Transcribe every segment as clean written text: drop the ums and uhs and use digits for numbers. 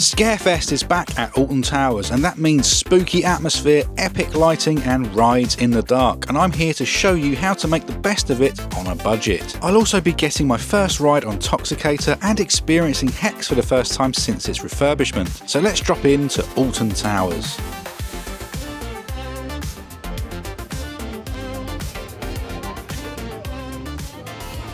Scarefest is back at Alton Towers, and that means spooky atmosphere, epic lighting and rides in the dark, and I'm here to show you how to make the best of it on a budget. I'll also be getting my first ride on Toxicator and experiencing Hex for the first time since its refurbishment. So let's drop into Alton Towers.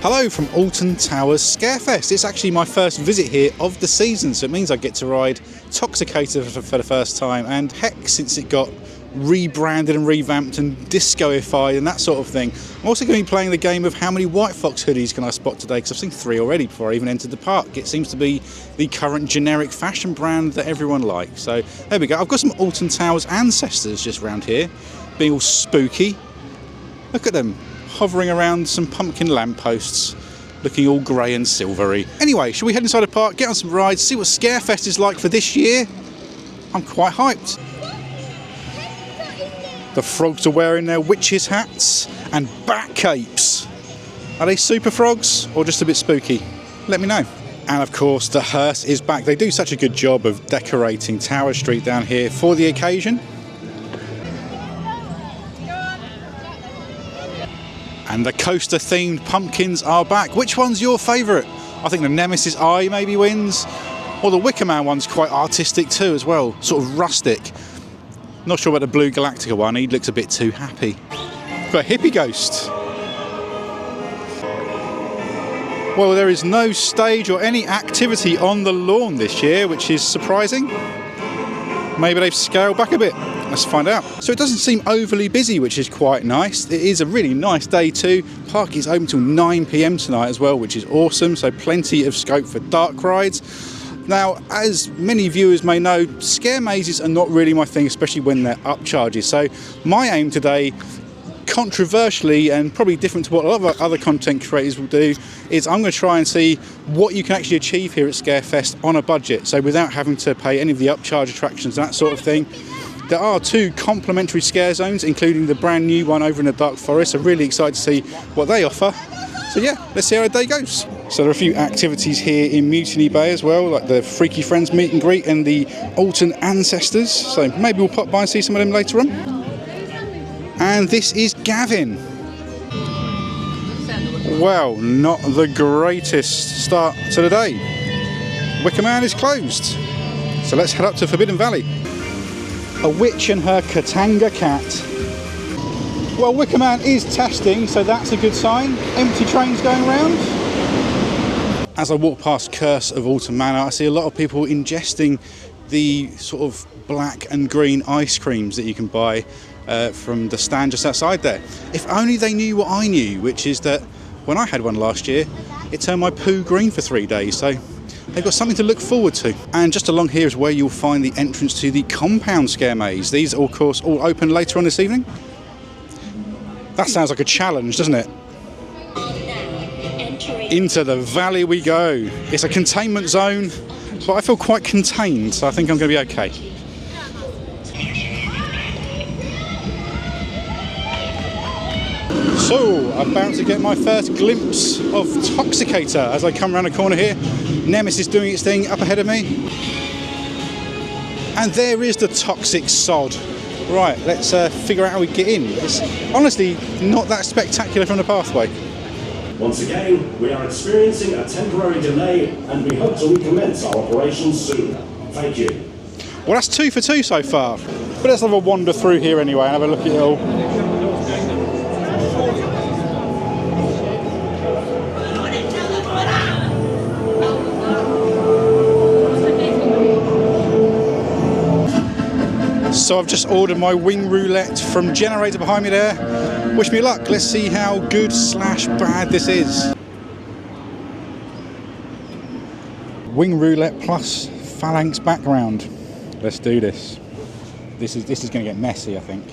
Hello from Alton Towers Scarefest. It's actually my first visit here of the season, so it means I get to ride Toxicator for the first time, and Hex since it got rebranded and revamped and discoified and that sort of thing. I'm also going to be playing the game of how many White Fox hoodies can I spot today, because I've seen 3 already before I even entered the park. It seems to be the current generic fashion brand that everyone likes. So there we go. I've got some Alton Towers ancestors just around here, being all spooky. Look at them, hovering around some pumpkin lampposts, looking all grey and silvery. Anyway, shall we head inside the park, get on some rides, see what Scarefest is like for this year? I'm quite hyped. The frogs are wearing their witches' hats and bat capes. Are they super frogs or just a bit spooky? Let me know. And of course, the hearse is back. They do such a good job of decorating Tower Street down here for the occasion. And the coaster-themed pumpkins are back. Which one's your favourite? I think the Nemesis Eye maybe wins. Or the Wicker Man one's quite artistic too as well, sort of rustic. Not sure about the Blue Galactica one, he looks a bit too happy. Got a hippie ghost. Well, there is no stage or any activity on the lawn this year, which is surprising. Maybe they've scaled back a bit. Let's find out. So it doesn't seem overly busy, which is quite nice. It is a really nice day too. Park is open till 9 PM tonight as well, which is awesome. So plenty of scope for dark rides. Now, as many viewers may know, scare mazes are not really my thing, especially when they're upcharges. So my aim today, controversially and probably different to what a lot of other content creators will do, is I'm going to try and see what you can actually achieve here at Scarefest on a budget. So without having to pay any of the upcharge attractions and that sort of thing. There are 2 complimentary scare zones, including the brand new one over in the Dark Forest. I'm really excited to see what they offer. So yeah, let's see how our day goes. So there are a few activities here in Mutiny Bay as well, like the Freaky Friends meet and greet and the Alton Ancestors. So maybe we'll pop by and see some of them later on. And this is Gavin. Well, not the greatest start to the day. Wicker Man is closed. So let's head up to Forbidden Valley. A witch and her Katanga cat. Well, Wicker Man is testing, so that's a good sign. Empty trains going around. As I walk past Curse of Alton Manor, I see a lot of people ingesting the sort of black and green ice creams that you can buy from the stand just outside there. If only they knew what I knew, which is that when I had one last year, it turned my poo green for 3 days. So they've got something to look forward to. And just along here is where you'll find the entrance to the compound scare maze. These are, of course, all open later on this evening. That sounds like a challenge, doesn't it? Into the valley we go. It's a containment zone, but I feel quite contained, so I think I'm going to be okay. So, I'm about to get my first glimpse of Toxicator as I come around the corner here. Nemesis doing its thing up ahead of me. And there is the toxic sod. Right, let's figure out how we get in. It's honestly not that spectacular from the pathway. Once again, we are experiencing a temporary delay and we hope to recommence our operations soon. Thank you. Well, that's 2 for 2 so far. But let's have a wander through here anyway and have a look at it all. So I've just ordered my wing roulette from Generator behind me there. Wish me luck. Let's see how good / bad this is. Wing roulette plus phalanx background. Let's do this. This is going to get messy, I think.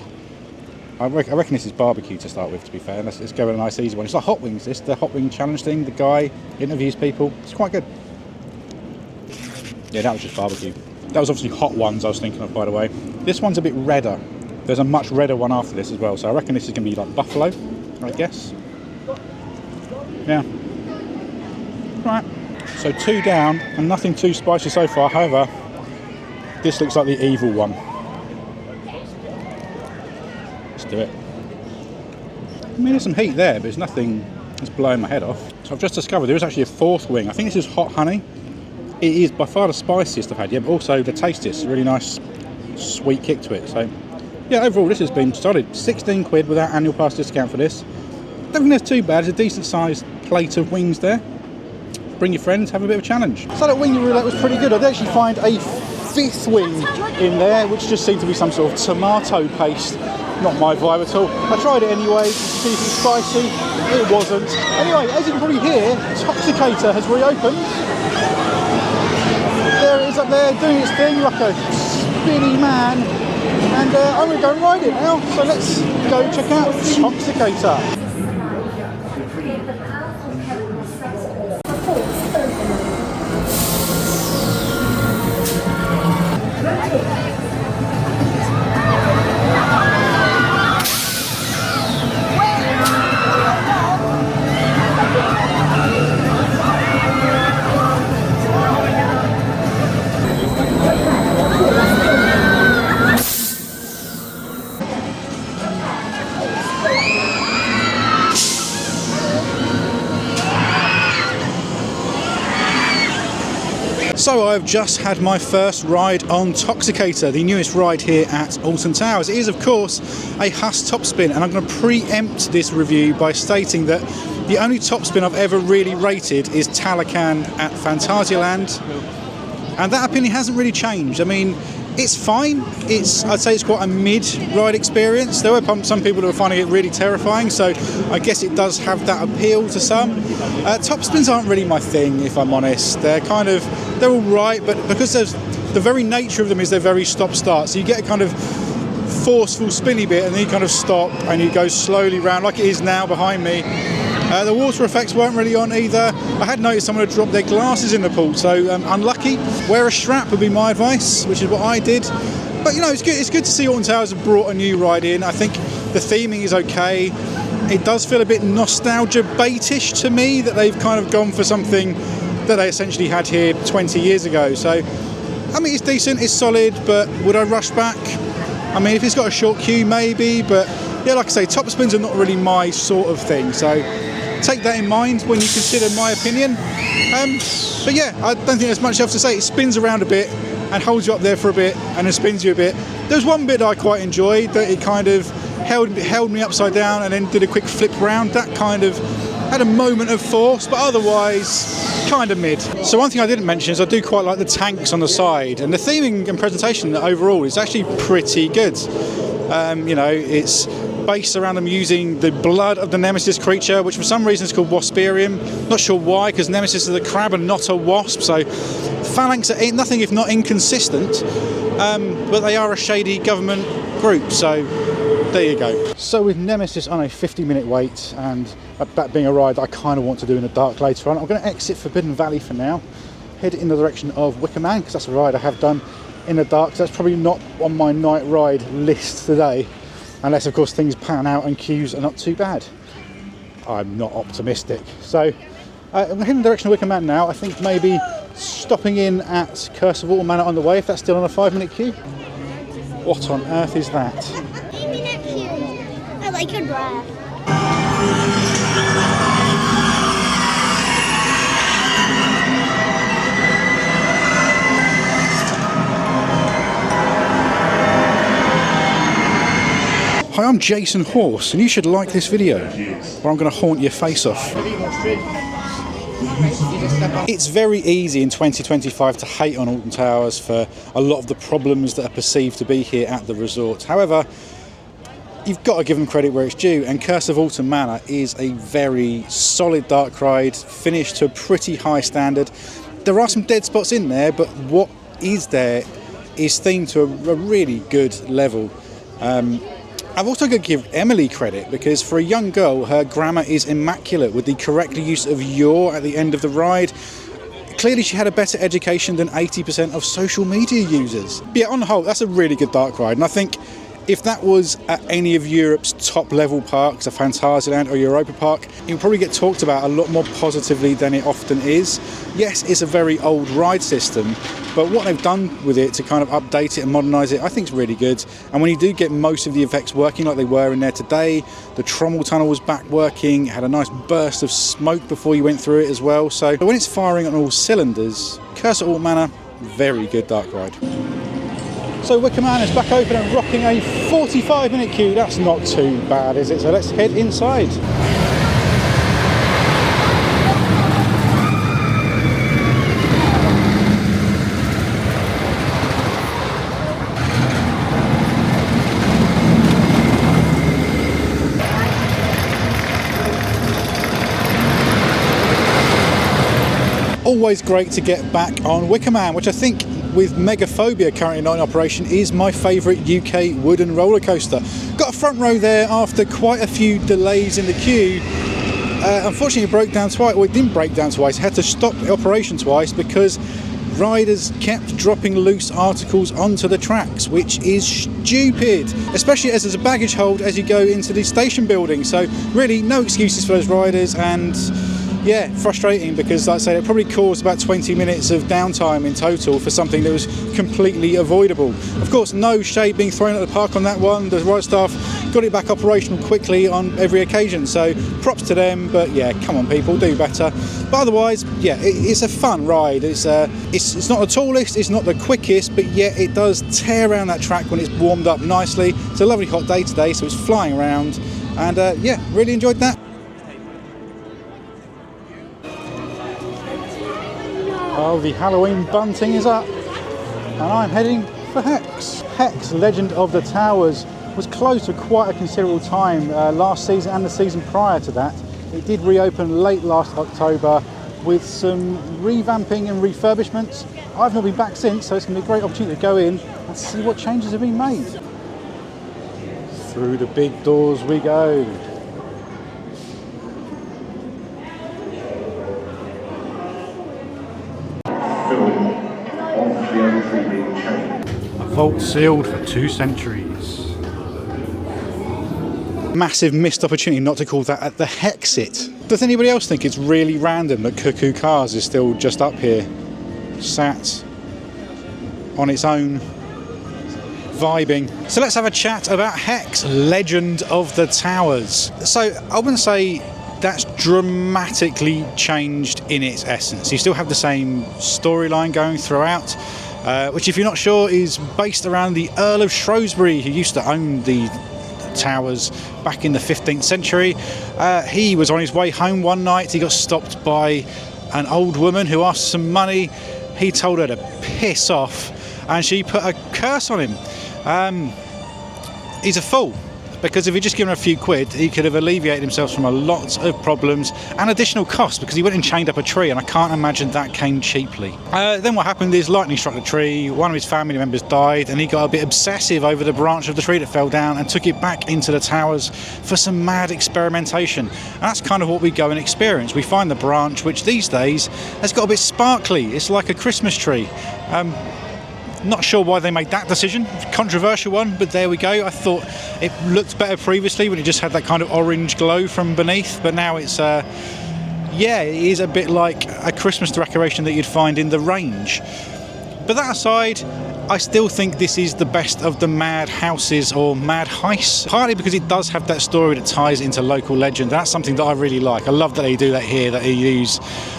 I reckon this is barbecue to start with, to be fair. Let's go with a nice easy one. It's like Hot Wings, this, the Hot Wing challenge thing. The guy interviews people. It's quite good. Yeah, that was just barbecue. That was obviously Hot Ones I was thinking of, by the way. This one's a bit redder. There's a much redder one after this as well, so I reckon this is going to be like buffalo, I guess. Yeah. Right. So 2 down, and nothing too spicy so far. However, This looks like the evil one. Let's do it. I mean, there's some heat there, but there's nothing that's blowing my head off. So I've just discovered there is actually a fourth wing. I think this is hot honey. It is by far the spiciest I've had yet, but also the tastiest. Really nice sweet kick to it. So yeah, overall this has been solid. 16 quid without annual pass discount for this. Don't think that's too bad. It's a decent sized plate of wings there. Bring your friends, have a bit of a challenge. So that wing roulette was pretty good. I did actually find a fifth wing in there, which just seemed to be some sort of tomato paste. Not my vibe at all. I tried it anyway to see if it's spicy. It wasn't. Anyway, as you can probably hear, Toxicator has reopened. There it is up there doing its thing like a spinny man. And I'm going to go and ride it now. So let's go check out Toxicator. So I've just had my first ride on Toxicator, the newest ride here at Alton Towers. It is of course a Huss topspin, and I'm going to preempt this review by stating that the only topspin I've ever really rated is Talakan at Phantasialand, and that opinion hasn't really changed. I mean, it's fine. I'd say it's quite a mid-ride experience. There were some people who were finding it really terrifying, so I guess it does have that appeal to some. Top spins aren't really my thing, if I'm honest. They're all right, but because the very nature of them is they're very stop-start, so you get a kind of forceful spinny bit and then you kind of stop and you go slowly round like it is now behind me. The water effects weren't really on either. I had noticed someone had dropped their glasses in the pool, so unlucky. Wear a strap would be my advice, which is what I did. But you know, it's good to see Alton Towers have brought a new ride in. I think the theming is okay. It does feel a bit nostalgia baitish to me that they've kind of gone for something that they essentially had here 20 years ago. So I mean, it's decent, it's solid, but would I rush back? I mean, if it's got a short queue, maybe, but yeah, like I say, top spins are not really my sort of thing, so take that in mind when you consider my opinion. But yeah, I don't think there's much else to say. It spins around a bit and holds you up there for a bit and then spins you a bit. There's one bit I quite enjoyed, that it kind of held me upside down and then did a quick flip round. That kind of had a moment of force, but otherwise kind of mid. So one thing I didn't mention is I do quite like the tanks on the side, and the theming and presentation overall is actually pretty good. You know, it's based around them using the blood of the Nemesis creature, which for some reason is called Wasparium. Not sure why, because Nemesis is a crab and not a wasp, so Phalanx are nothing if not inconsistent, but they are a shady government group, so there you go. So with Nemesis on a 50-minute wait, and that being a ride that I kind of want to do in the dark later on, I'm going to exit Forbidden Valley for now, head in the direction of Wicker Man, because that's a ride I have done in the dark, so that's probably not on my night ride list today, unless of course things pan out and queues are not too bad. I'm not optimistic. So I'm heading in the direction of Wicker Man now. I think maybe stopping in at Curse of Alton Manor on the way, if that's still on a 5-minute queue. What on earth is that? 8-minute queue. I like your drive. Hi, I'm Jason Horse, and you should like this video, or I'm going to haunt your face off. It's very easy in 2025 to hate on Alton Towers for a lot of the problems that are perceived to be here at the resort. However, you've got to give them credit where it's due, and Curse of Alton Manor is a very solid dark ride, finished to a pretty high standard. There are some dead spots in there, but what is there is themed to a really good level. I've also got to give Emily credit, because for a young girl, her grammar is immaculate with the correct use of "your" at the end of the ride. Clearly she had a better education than 80% of social media users. But yeah, on the whole, that's a really good dark ride, and I think If that was at any of Europe's top level parks, a Phantasialand or Europa Park, it would probably get talked about a lot more positively than it often is. Yes, it's a very old ride system, but what they've done with it to kind of update it and modernise it, I think is really good. And when you do get most of the effects working like they were in there today, the Trommel Tunnel was back working, had a nice burst of smoke before you went through it as well. So when it's firing on all cylinders, Curse at Alt Manor, very good dark ride. So Wicker Man is back open and rocking a 45-minute queue. That's not too bad, is it? So let's head inside. Always great to get back on Wicker Man, which I think with Megaphobia currently not in operation is my favourite UK wooden roller coaster. Got a front row there after quite a few delays in the queue. Unfortunately it broke down twice, well it didn't break down twice, had to stop the operation twice because riders kept dropping loose articles onto the tracks, which is stupid, especially as there's a baggage hold as you go into the station building. So really no excuses for those riders, and yeah, frustrating because, like I say, it probably caused about 20 minutes of downtime in total for something that was completely avoidable. Of course, no shade being thrown at the park on that one. The ride staff got it back operational quickly on every occasion, so props to them. But yeah, come on people, do better. But otherwise, yeah, it's a fun ride. It's not the tallest, it's not the quickest, but yet it does tear around that track when it's warmed up nicely. It's a lovely hot day today, so it's flying around, and yeah, really enjoyed that. Oh, the Halloween bunting is up, and I'm heading for Hex. Hex, Legend of the Towers, was closed for quite a considerable time last season and the season prior to that. It did reopen late last October with some revamping and refurbishments. I've not been back since, so it's going to be a great opportunity to go in and see what changes have been made. Through the big doors we go. Vault sealed for 2 centuries. Massive missed opportunity not to call that at the Hexit. Does anybody else think it's really random that Cuckoo Cars is still just up here, sat on its own, vibing? So let's have a chat about Hex, Legend of the Towers. So I wouldn't say that's dramatically changed in its essence. You still have the same storyline going throughout, which, if you're not sure, is based around the Earl of Shrewsbury, who used to own the towers back in the 15th century. He was on his way home one night. He got stopped by an old woman who asked some money. He told her to piss off, and she put a curse on him. He's a fool, because if he'd just given her a few quid, he could have alleviated himself from a lot of problems and additional costs, because he went and chained up a tree, and I can't imagine that came cheaply. Then what happened is lightning struck the tree, one of his family members died, and he got a bit obsessive over the branch of the tree that fell down and took it back into the towers for some mad experimentation. And that's kind of what we go and experience. We find the branch, which these days has got a bit sparkly. It's like a Christmas tree. Not sure why they made that decision. Controversial one, but there we go. I thought it looked better previously when it just had that kind of orange glow from beneath, but now it's yeah, it is a bit like a Christmas decoration that you'd find in the range. But that aside, I still think this is the best of the mad houses or mad heists, partly because it does have that story that ties into local legend. That's something that I really like. I love that they do that here, that they use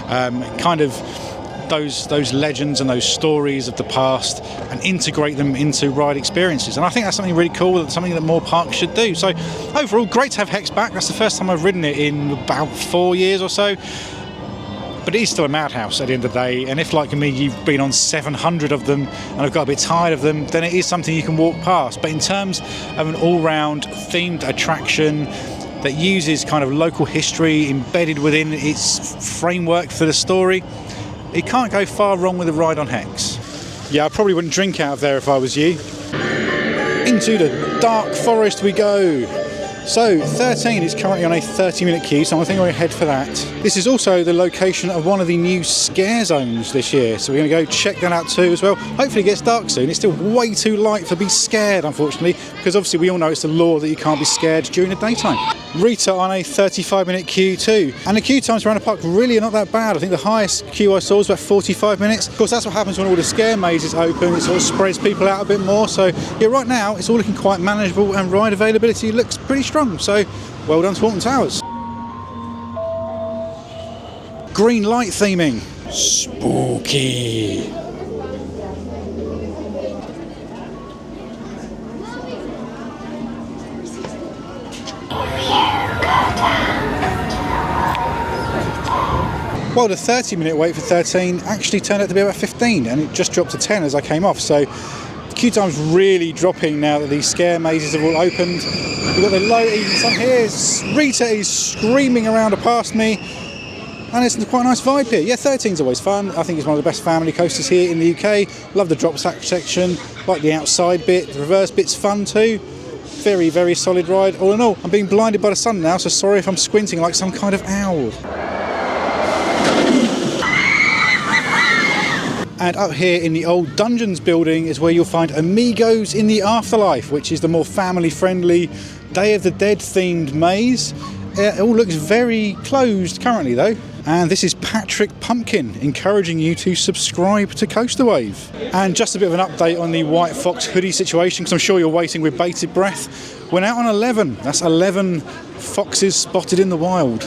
kind of those legends and those stories of the past and integrate them into ride experiences, and I think that's something really cool, something that more parks should do. So overall, great to have Hex back. That's the first time I've ridden it in about 4 years or so, but it is still a madhouse at the end of the day, and if, like me, you've been on 700 of them and I've got a bit tired of them, then it is something you can walk past. But in terms of an all-round themed attraction that uses kind of local history embedded within its framework for the story, it can't go far wrong with a ride on Hex. Yeah, I probably wouldn't drink out of there if I was you. Into the dark forest we go. So 13 is currently on a 30-minute queue, so I think we're going to head for that. This is also the location of one of the new scare zones this year, so we're going to go check that out too as well. Hopefully it gets dark soon. It's still way too light to be scared, unfortunately, because obviously we all know it's the law that you can't be scared during the daytime. Rita on a 35-minute queue too, and the queue times around the park really are not that bad. I think the highest queue I saw was about 45 minutes. Of course, that's what happens when all the scare mazes open. It sort of spreads people out a bit more. So yeah, right now it's all looking quite manageable, and ride availability looks pretty strong. So well done to Alton Towers. Green light theming. Spooky. Well, the 30-minute wait for 13 actually turned out to be about 15, and it just dropped to 10 as I came off. So the queue time's really dropping now that these scare mazes have all opened. We've got the low evenings on here. Rita is screaming around past me, and it's quite a nice vibe here. Yeah, 13's always fun. I think it's one of the best family coasters here in the UK. Love the drop section, like the outside bit. The reverse bit's fun too. Very, very solid ride. All in all, I'm being blinded by the sun now, so sorry if I'm squinting like some kind of owl. And up here in the old Dungeons building is where you'll find Amigos in the Afterlife, which is the more family-friendly Day of the Dead themed maze. It all looks very closed currently though. And this is Patrick Pumpkin encouraging you to subscribe to Coaster Wave. And just a bit of an update on the White Fox hoodie situation, because I'm sure you're waiting with bated breath. Went out on 11. That's 11 foxes spotted in the wild.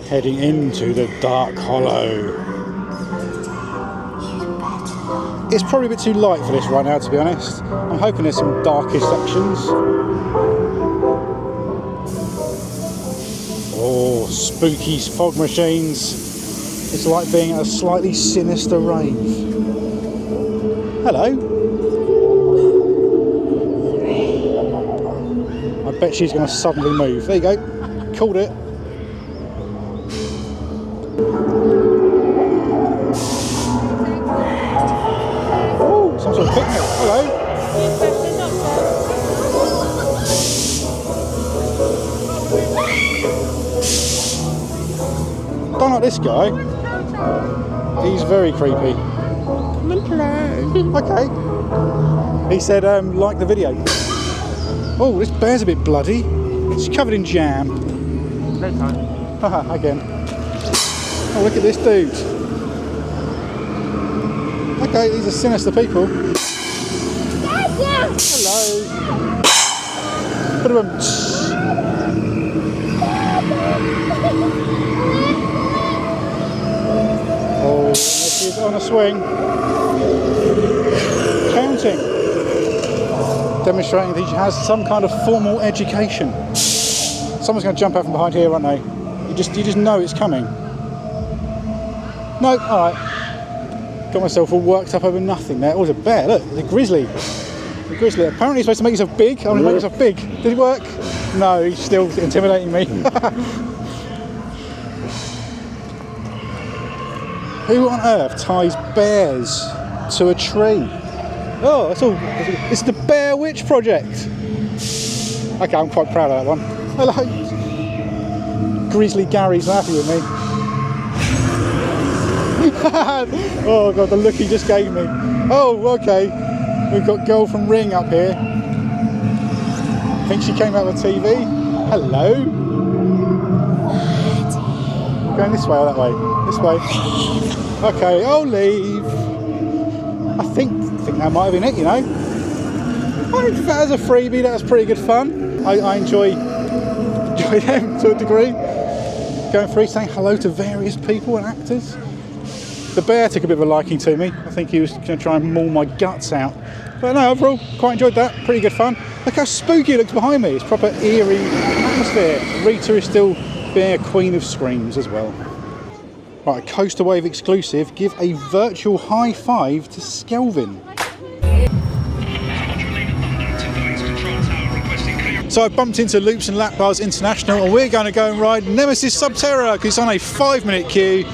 Heading into the Dark Hollow. It's probably a bit too light for this right now, to be honest. I'm hoping there's some darker sections. Oh, spooky fog machines. It's like being at a slightly sinister rave. Hello. I bet she's going to suddenly move. There you go. Called it. Some sort of picnic. Hello. Don't like this guy. He's very creepy. Come and play. Okay. He said, like the video. Oh, this bear's a bit bloody. It's covered in jam. No time. Haha, again. Oh, look at this dude. Okay, these are sinister people. Hello. Put him in. Oh, she's on a swing. Counting. Demonstrating that she has some kind of formal education. Someone's going to jump out from behind here, aren't they? You just know it's coming. No, all right. Got myself all worked up over nothing there. Oh, there's a bear. Look, the grizzly. The grizzly. Apparently you're supposed to make yourself big. I'm going to make yourself big. Did it work? No, he's still intimidating me. Who on earth ties bears to a tree? Oh, that's all. It's the Bear Witch Project. Okay, I'm quite proud of that one. Hello. Grizzly Gary's happy with me. Oh god, the look he just gave me. Oh, okay. We've got girl from Ring up here. I think she came out of the TV. Hello. Going this way or that way? This way. Okay, I'll leave. I think that might have been it, you know. I think that as a freebie, that was pretty good fun. I enjoy them to a degree. Going through saying hello to various people and actors. The bear took a bit of a liking to me. I think he was going to try and maul my guts out. But no, overall, quite enjoyed that. Pretty good fun. Look how spooky it looks behind me. It's proper eerie atmosphere. Rita is still being a queen of screams as well. Right, a Coaster Wave exclusive. Give a virtual high five to Skelvin. So I bumped into Loops and Lap Bars International, and we're going to go and ride Nemesis Subterra because it's on a 5-minute queue.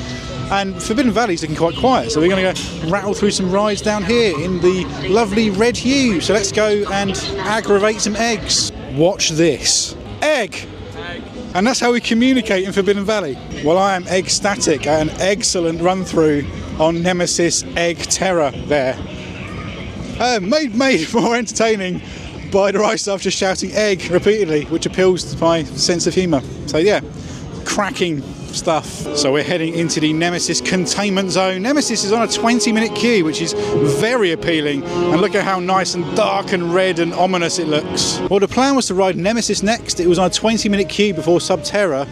And Forbidden Valley's looking quite quiet, so we're going to go rattle through some rides down here in the lovely red hue. So let's go and aggravate some eggs. Watch this. Egg! And that's how we communicate in Forbidden Valley. Well, I am ecstatic at an excellent run through on Nemesis Egg Terror there. Made more entertaining by the right stuff just shouting egg repeatedly, which appeals to my sense of humour. So yeah, cracking stuff. So we're heading into the Nemesis containment zone. Nemesis is on a 20-minute queue, which is very appealing. And look at how nice and dark and red and ominous it looks. Well, the plan was to ride Nemesis next. It was on a 20-minute queue before Subterra.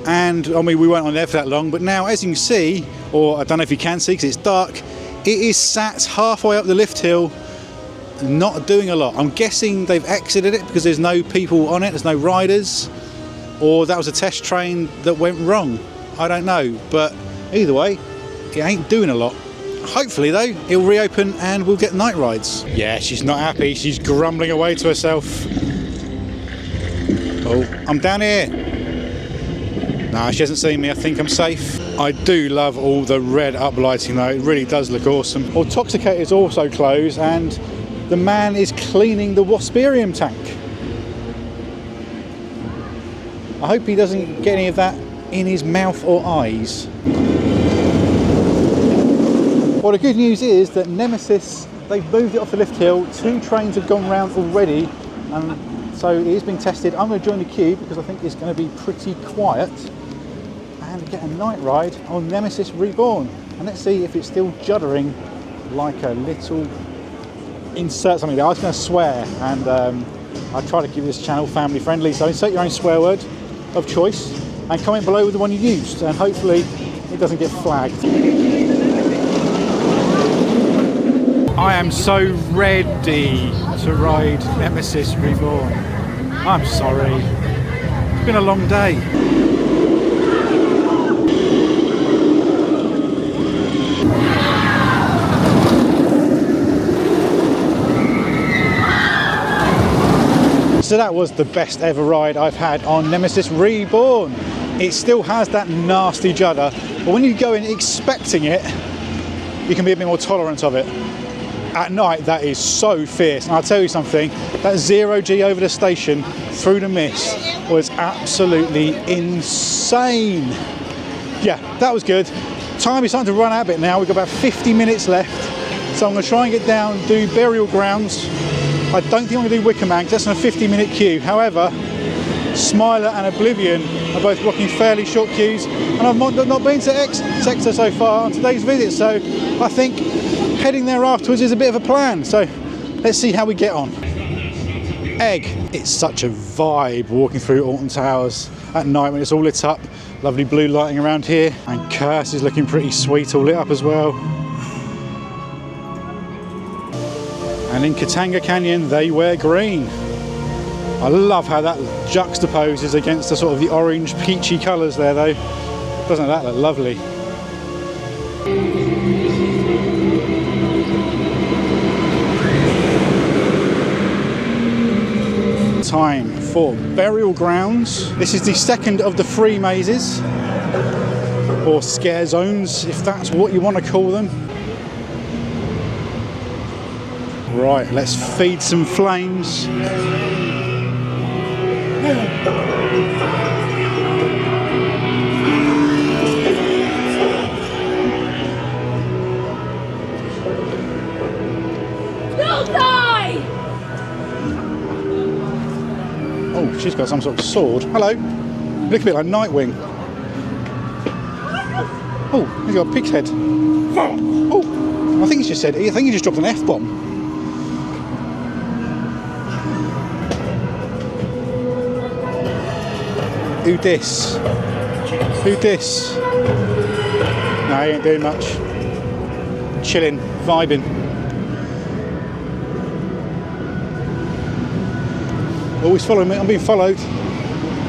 And I mean, we weren't on there for that long, but now, as you can see, or I don't know if you can see because it's dark, it is sat halfway up the lift hill, not doing a lot. I'm guessing they've exited it because there's no people on it, there's no riders, or that was a test train that went wrong. I don't know, but either way, it ain't doing a lot. Hopefully though, it'll reopen and we'll get night rides. Yeah, she's not happy, she's grumbling away to herself. Oh, I'm down here. Nah, she hasn't seen me, I think I'm safe. I do love all the red uplighting though, it really does look awesome. Well, Toxicator is also closed and the man is cleaning the Wasparium tank. I hope he doesn't get any of that in his mouth or eyes. Well, the good news is that Nemesis, they've moved it off the lift hill. 2 trains have gone round already, and so it is being tested. I'm going to join the queue because I think it's going to be pretty quiet and get a night ride on Nemesis Reborn. And let's see if it's still juddering like a little... Insert something there. I was going to swear, and I try to keep this channel family friendly, so insert your own swear word of choice and comment below with the one you used, and hopefully it doesn't get flagged. I am so ready to ride Nemesis Reborn. I'm sorry, it's been a long day. So that was the best ever ride I've had on Nemesis Reborn. It still has that nasty judder, but when you go in expecting it, you can be a bit more tolerant of it. At night, that is so fierce. And I'll tell you something, that 0G over the station through the mist was absolutely insane. Yeah, that was good. Time is starting to run out a bit now. We've got about 50 minutes left. So I'm going to try and get down, do Burial Grounds. I don't think I'm going to do Wicker Man because that's on a 50-minute queue. However, Smiler and Oblivion are both blocking fairly short queues, and I've not been to X sector so far on today's visit, so I think heading there afterwards is a bit of a plan. So let's see how we get on. Egg. It's such a vibe walking through Alton Towers at night when it's all lit up. Lovely blue lighting around here, and Curse is looking pretty sweet, all lit up as well. And in Katanga Canyon, they wear green. I love how that juxtaposes against the sort of the orange, peachy colours there, though. Doesn't that look lovely? Time for Burial Grounds. This is the second of the 3 mazes, or scare zones, if that's what you want to call them. Right, let's feed some flames. Oh, she's got some sort of sword. Hello. You look a bit like Nightwing. Oh, he's got a pig's head. Oh, I think he just dropped an F-bomb. Who dis? Who dis? No, he ain't doing much. Chilling, vibing. Oh, he's following me. I'm being followed.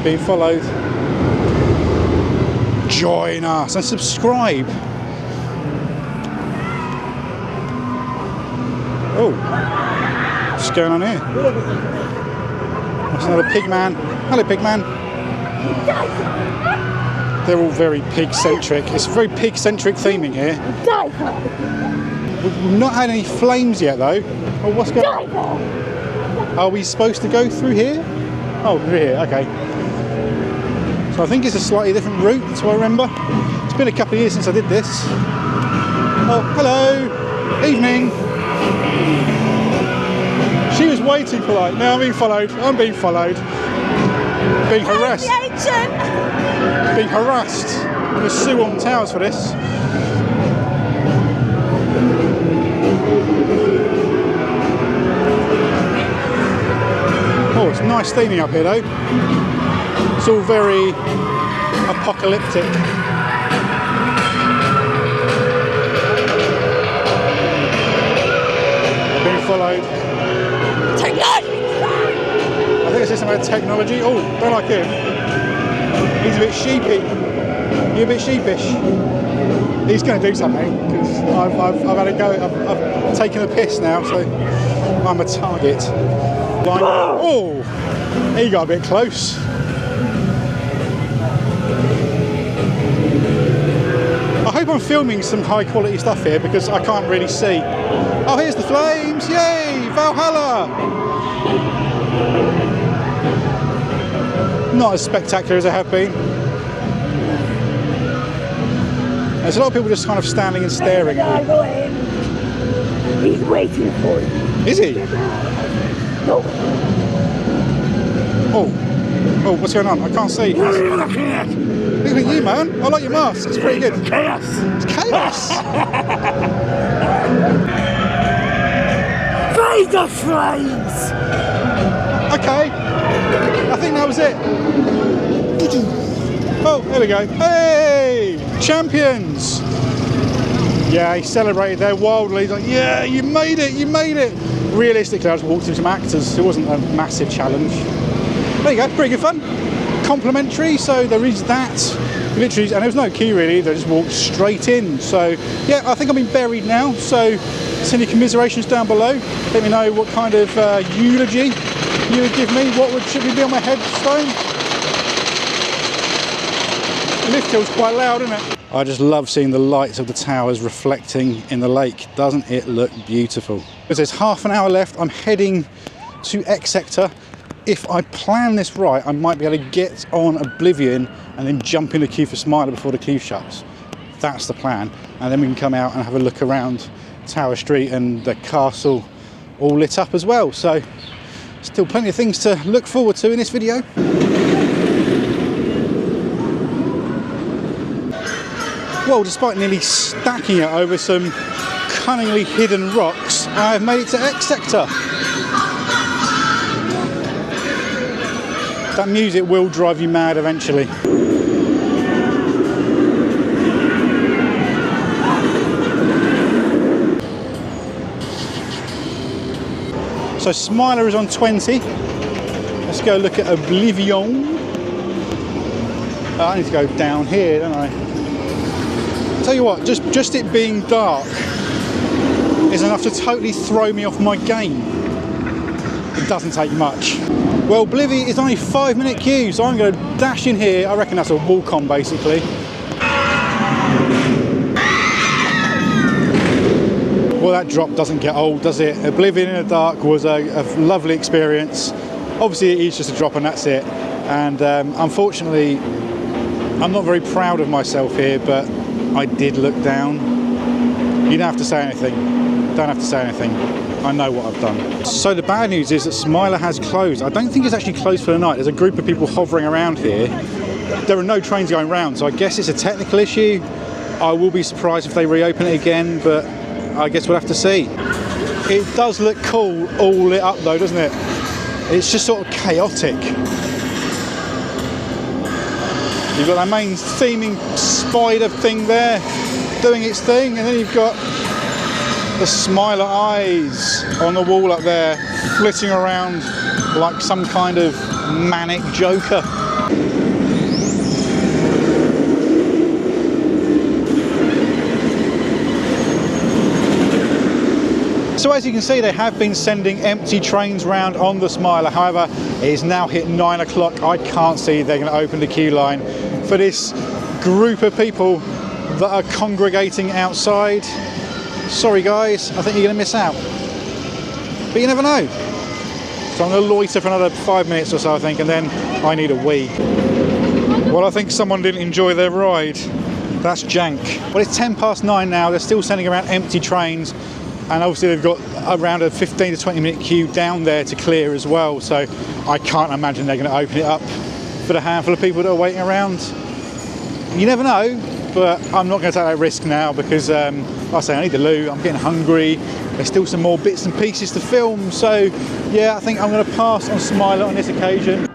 Being followed. Join us and subscribe. Oh, what's going on here? That's another pig man. Hello, pig man. They're all very pig-centric. It's a very pig-centric theming here. We've not had any flames yet, though. Oh, what's going on? Are we supposed to go through here? Oh, we're here, okay. So I think it's a slightly different route, that's what I remember. It's been a couple of years since I did this. Oh, hello. Evening. She was way too polite. Now I'm being followed. I'm being followed. Being harassed. Being harassed. I'm going to sue Alton Towers for this. Oh, it's nice theming up here though. It's all very apocalyptic. Being followed. Technology! I think it's just about technology. Oh, don't like him. He's a bit sheepy. You're a bit sheepish. He's going to do something because I've had a go. I've taken a piss now, so I'm a target. Oh, he got a bit close. I hope I'm filming some high quality stuff here because I can't really see. Oh, here's the flames! Yay! Valhalla! Not as spectacular as they have been. There's a lot of people just kind of standing and staring at me. He's waiting for you. Is he? No. Oh, what's going on? I can't see. Look at you, man. I like your mask. It's pretty good. Chaos. It's chaos. Fade the flames. Okay. I think that was it. Oh, there we go. Hey, champions. Yeah, he celebrated there wildly. He's like, yeah, you made it, you made it. Realistically, I just walked through some actors. It wasn't a massive challenge. There you go, pretty good fun. Complimentary, so there is that. Literally, and there was no queue really, they just walked straight in. So, yeah, I think I've been buried now. So, send your commiserations down below. Let me know what kind of eulogy you would give me. What should be on my headstone? The lift hill's quite loud, isn't it? I just love seeing the lights of the towers reflecting in the lake. Doesn't it look beautiful? Because there's half an hour left. I'm heading to X Sector. If I plan this right, I might be able to get on Oblivion and then jump in the queue for Smiler before the queue shuts. That's the plan. And then we can come out and have a look around Tower Street and the castle all lit up as well. So still plenty of things to look forward to in this video. Well, despite nearly stacking it over some cunningly hidden rocks, I've made it to X Sector. That music will drive you mad eventually. So Smiler is on 20. Let's go look at Oblivion. I need to go down here, don't I? Tell you what, just it being dark is enough to totally throw me off my game. It doesn't take much. Well, Oblivion is only 5-minute queue, so I'm going to dash in here. I reckon that's a walk-on, basically. Well, that drop doesn't get old, does it? Oblivion in the dark was a lovely experience. Obviously, it is just a drop and that's it. And unfortunately, I'm not very proud of myself here, but I did look down. You don't have to say anything. Don't have to say anything. I know what I've done. So the bad news is that Smiler has closed. I don't think it's actually closed for the night. There's a group of people hovering around here. There are no trains going round, so I guess it's a technical issue. I will be surprised if they reopen it again, but I guess we'll have to see. It does look cool, all lit up though, doesn't it? It's just sort of chaotic. You've got that main theming spider thing there, doing its thing, and then you've got the Smiler eyes on the wall up there, flitting around like some kind of manic joker. So as you can see, they have been sending empty trains round on the Smiler. However, it is now hit 9 o'clock. I can't see they're going to open the queue line for this group of people that are congregating outside. Sorry guys, I think you're going to miss out. But you never know. So I'm going to loiter for another 5 minutes or so, I think, and then I need a wee. Well, I think someone didn't enjoy their ride. That's jank. Well, it's 9:10 now. They're still sending around empty trains, and obviously they've got around a 15 to 20 minute queue down there to clear as well. So I can't imagine they're going to open it up for the handful of people that are waiting around. You never know, but I'm not going to take that risk now because, like I say, I need the loo. I'm getting hungry. There's still some more bits and pieces to film. So yeah, I think I'm going to pass on Smiler on this occasion.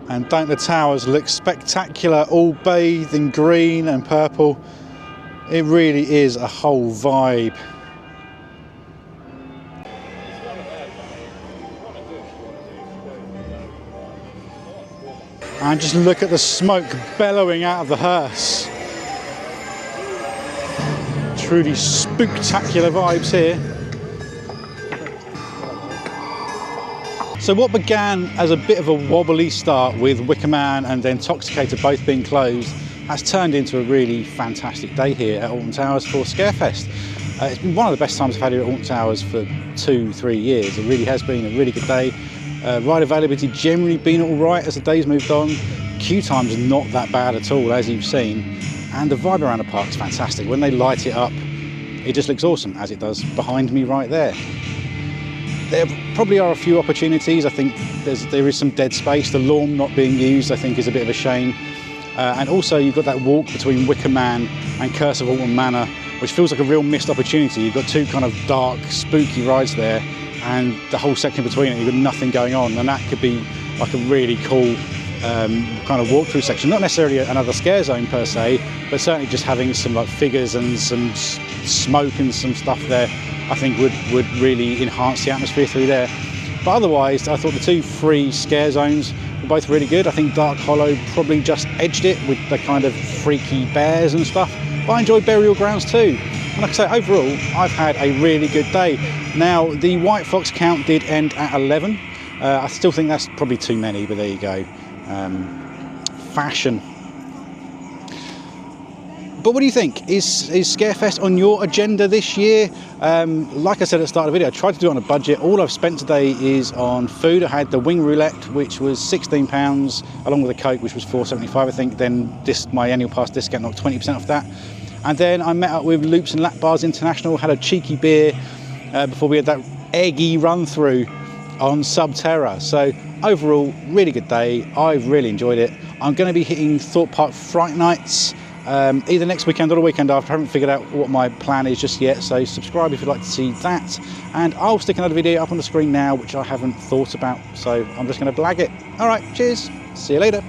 And don't the towers look spectacular, all bathed in green and purple? It really is a whole vibe. And just look at the smoke bellowing out of the hearse. Truly spooktacular vibes here. So what began as a bit of a wobbly start with Wicker Man and then Toxicator both being closed has turned into a really fantastic day here at Alton Towers for Scarefest. It's been one of the best times I've had here at Alton Towers for 2-3 years. It really has been a really good day. Ride availability generally been all right as the days moved on. Queue times are not that bad at all, as you've seen. And the vibe around the park is fantastic. When they light it up, it just looks awesome, as it does behind me right there. There probably are a few opportunities. I think there is some dead space. The lawn not being used, I think, is a bit of a shame. And also you've got that walk between Wicker Man and Curse of Alton Manor, which feels like a real missed opportunity. You've got two kind of dark, spooky rides there, and the whole section between it, you've got nothing going on, and that could be like a really cool kind of walkthrough section. Not necessarily another scare zone per se, but certainly just having some like figures and some smoke and some stuff there, I think would really enhance the atmosphere through there. But otherwise, I thought the two free scare zones were both really good. I think Dark Hollow probably just edged it with the kind of freaky bears and stuff. But I enjoyed Burial Grounds too. And like I say, overall, I've had a really good day. Now, the White Fox count did end at 11. I still think that's probably too many, but there you go. Fashion. But what do you think? Is Scarefest on your agenda this year? Like I said at the start of the video, I tried to do it on a budget. All I've spent today is on food. I had the wing roulette, which was £16, along with a Coke, which was £4.75, I think. Then my annual pass discount knocked 20% off that. And then I met up with Loops and Lap Bars International, had a cheeky beer before we had that eggy run through on Subterra. So overall, really good day. I've really enjoyed it. I'm going to be hitting Thorpe Park Fright Nights either next weekend or the weekend after. I haven't figured out what my plan is just yet, so subscribe if you'd like to see that. And I'll stick another video up on the screen now, which I haven't thought about, so I'm just going to blag it. All right, cheers. See you later.